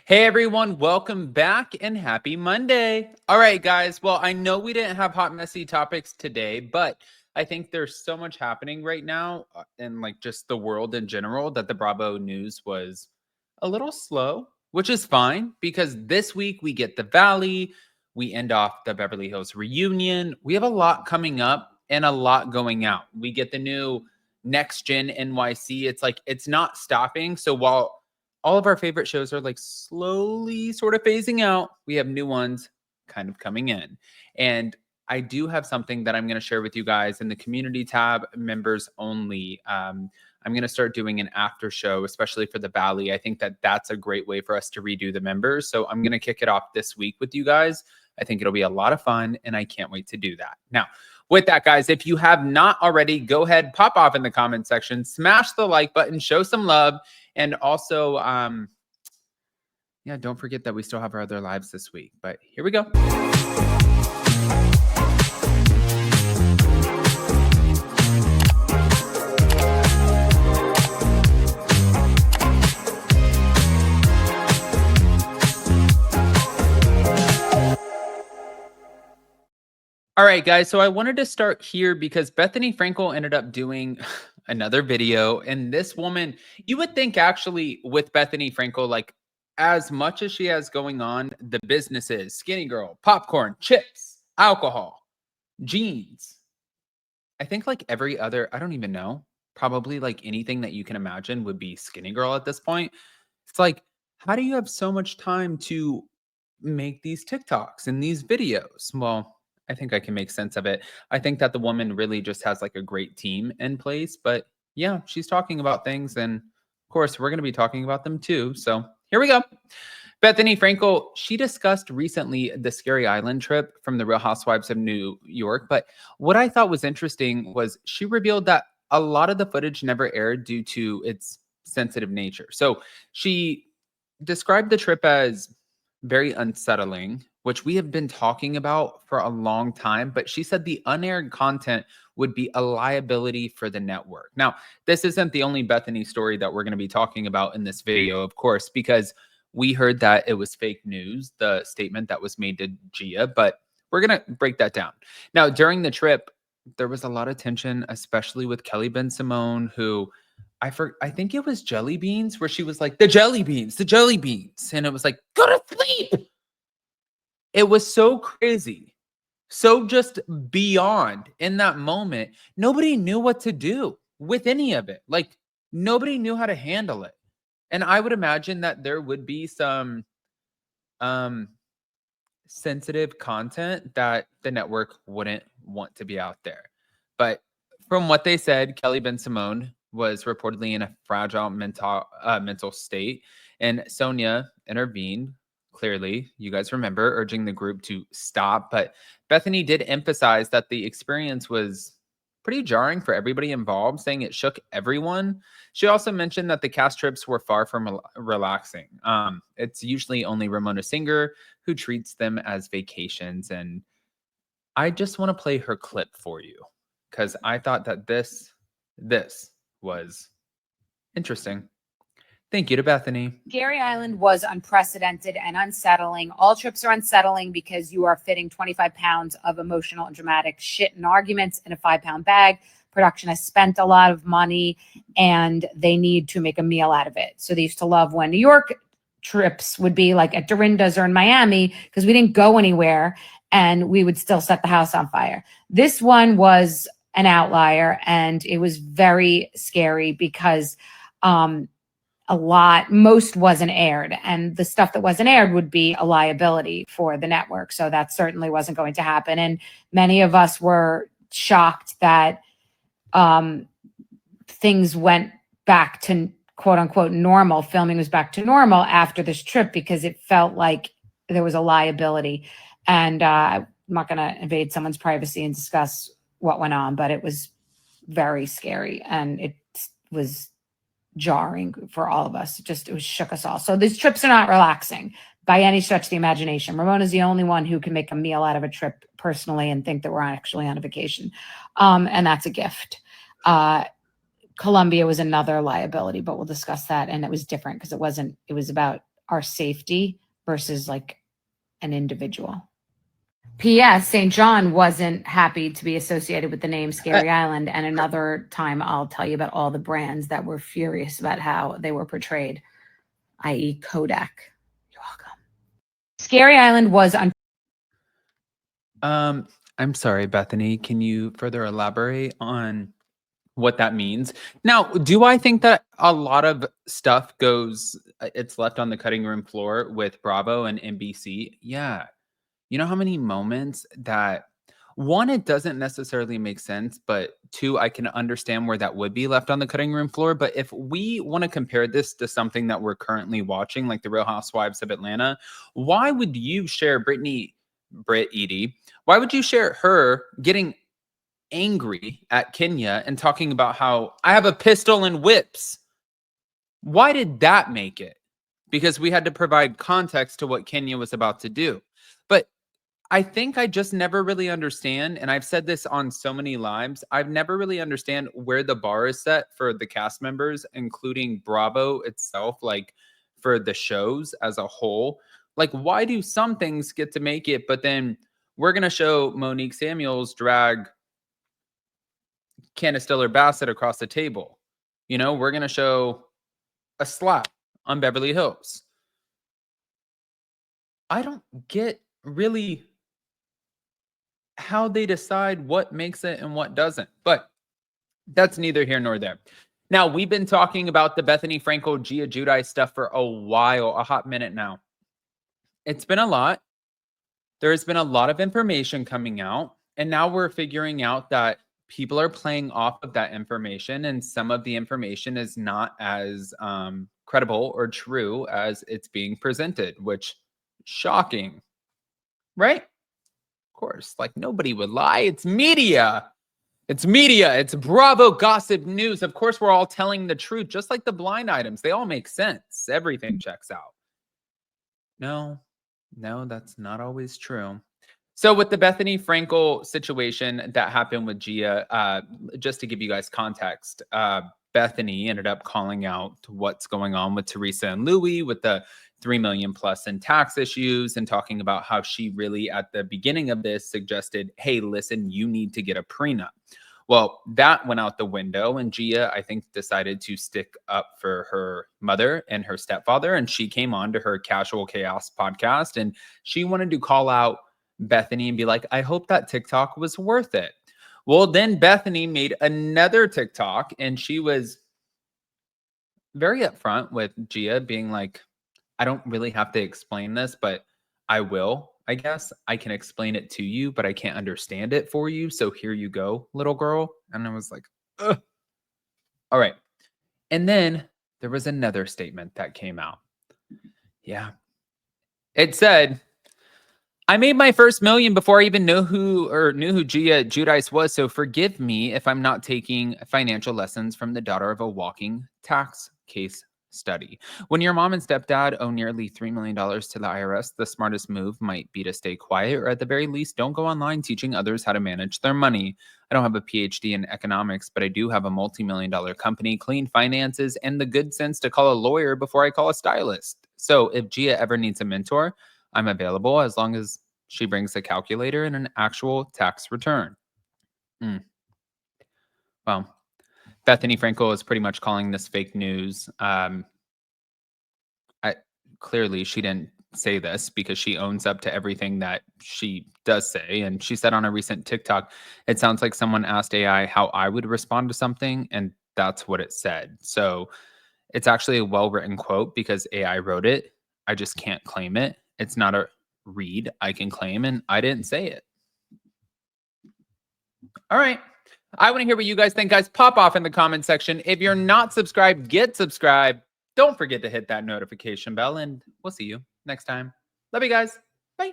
Hey everyone, welcome back and happy Monday. All right, guys. Well, I know we didn't have hot, messy topics today, but I think there's so much happening right now in like just the world in general that the Bravo news was a little slow, which is fine because this week we get the Valley, we end off the Beverly Hills reunion. We have a lot coming up and a lot going out. We get the new Next Gen NYC. It's like it's not stopping. So while all of our favorite shows are like slowly sort of phasing out, we have new ones kind of coming in. And I do have something that I'm going to share with you guys in the community tab, members only. I'm going to start doing an after show, especially for the Valley. I think that that's a great way for us to redo the members. So I'm going to kick it off this week with you guys. I think it'll be a lot of fun, and I can't wait to do that. Now, with that, guys, if you have not already, go ahead, pop off in the comment section, smash the like button, show some love. And also, yeah, don't forget that we still have our other lives this week. But here we go. All right, guys. So I wanted to start here because Bethenny Frankel ended up doing another video. And this woman, you would think actually with Bethenny Frankel, like as much as she has going on, the businesses, Skinny Girl, popcorn, chips, alcohol, jeans. I think like every other, I don't even know, probably like anything that you can imagine would be Skinny Girl at this point. It's like, how do you have so much time to make these TikToks and these videos? Well, I think I can make sense of it. I think that the woman really just has like a great team in place. But yeah, she's talking about things. And of course, we're going to be talking about them too. So here we go. Bethenny Frankel, she discussed recently the Scary Island trip from the Real Housewives of New York. But what I thought was interesting was she revealed that a lot of the footage never aired due to its sensitive nature. So she described the trip as very unsettling, which we have been talking about for a long time. But she said the unaired content would be a liability for the network. Now, this isn't the only Bethenny story that we're going to be talking about in this video, of course, because we heard that it was fake news, the statement that was made to Gia, but we're going to break that down. Now, during the trip, there was a lot of tension, especially with Kelly Ben Simone, who I think it was Jelly Beans, where she was like, the jelly beans. And it was like, go to sleep. It was so crazy. So just beyond in that moment, nobody knew what to do with any of it. Like nobody knew how to handle it. And I would imagine that there would be some sensitive content that the network wouldn't want to be out there. But from what they said, Kelly Ben Simone was reportedly in a fragile mental state, and Sonia intervened. Clearly, you guys remember urging the group to stop. But Bethenny did emphasize that the experience was pretty jarring for everybody involved, saying it shook everyone. She also mentioned that the cast trips were far from relaxing. It's usually only Ramona Singer who treats them as vacations. And I just want to play her clip for you because I thought that this was interesting. Thank you to Bethenny. Scary Island was unprecedented and unsettling. All trips are unsettling because you are fitting 25 pounds of emotional and dramatic shit and arguments in a 5-pound bag. Production has spent a lot of money and they need to make a meal out of it. So they used to love when New York trips would be like at Dorinda's or in Miami because we didn't go anywhere and we would still set the house on fire. This one was an outlier and it was very scary because most wasn't aired, and the stuff that wasn't aired would be a liability for the network. So that certainly wasn't going to happen. And many of us were shocked that things went back to quote unquote normal. Filming was back to normal after this trip because it felt like there was a liability. And I'm not going to invade someone's privacy and discuss what went on, but it was very scary and it was jarring for all of us. It shook us all. So these trips are not relaxing by any stretch of the imagination. Ramona's the only one who can make a meal out of a trip personally and think that we're actually on a vacation. And that's a gift. Colombia was another liability, but we'll discuss that. And it was different because it was about our safety versus like an individual. P.S. St. John wasn't happy to be associated with the name Scary Island. And another time I'll tell you about all the brands that were furious about how they were portrayed, i.e. Kodak. You're welcome. Scary Island was I'm sorry, Bethany. Can you further elaborate on what that means? Now, do I think that a lot of stuff goes, it's left on the cutting room floor with Bravo and NBC? Yeah. You know how many moments that, one, it doesn't necessarily make sense, but two, I can understand where that would be left on the cutting room floor. But if we want to compare this to something that we're currently watching, like the Real Housewives of Atlanta, why would you share Britt Edie, why would you share her getting angry at Kenya and talking about how I have a pistol and whips? Why did that make it? Because we had to provide context to what Kenya was about to do. But I think I just never really understand, and I've said this on so many lives, I've never really understand where the bar is set for the cast members, including Bravo itself, like for the shows as a whole. Like, why do some things get to make it, but then we're going to show Monique Samuels drag Candace Diller Bassett across the table. You know, we're going to show a slap on Beverly Hills. I don't get really how they decide what makes it and what doesn't, but that's neither here nor there. Now, we've been talking about the Bethenny Frankel, Gia Giudice stuff for a while, a hot minute now. It's been a lot. There has been a lot of information coming out, and now we're figuring out that people are playing off of that information, and some of the information is not as credible or true as it's being presented, which shocking, right? Of course, like nobody would lie. It's media. It's media. It's Bravo gossip news. Of course, we're all telling the truth, just like the blind items. They all make sense. Everything checks out. No, that's not always true. So with the Bethenny Frankel situation that happened with Gia, just to give you guys context, Bethany ended up calling out what's going on with Teresa and Louis with the 3 million plus in tax issues, and talking about how she really at the beginning of this suggested, hey, listen, you need to get a prenup. Well, that went out the window, and Gia, I think, decided to stick up for her mother and her stepfather, and she came on to her Casual Chaos podcast, and she wanted to call out Bethany and be like, I hope that TikTok was worth it. Well, then Bethany made another TikTok, and she was very upfront with Gia, being like, I don't really have to explain this, but I will, I guess. I can explain it to you, but I can't understand it for you. So here you go, little girl. And I was like, ugh. All right. And then there was another statement that came out. Yeah. It said, I made my first million before I even knew who Gia Giudice was. So forgive me if I'm not taking financial lessons from the daughter of a walking tax case study. When your mom and stepdad owe nearly $3 million to the IRS, the smartest move might be to stay quiet, or at the very least, don't go online teaching others how to manage their money. I don't have a PhD in economics, but I do have a multi-million-dollar company, clean finances, and the good sense to call a lawyer before I call a stylist. So if Gia ever needs a mentor, I'm available as long as she brings a calculator and an actual tax return. Well, Bethenny Frankel is pretty much calling this fake news. Clearly, she didn't say this because she owns up to everything that she does say. And she said on a recent TikTok, it sounds like someone asked AI how I would respond to something, and that's what it said. So it's actually a well-written quote because AI wrote it. I just can't claim it. It's not a read I can claim, and I didn't say it. All right. I want to hear what you guys think, guys. Pop off in the comment section. If you're not subscribed, get subscribed. Don't forget to hit that notification bell, and we'll see you next time. Love you guys. Bye.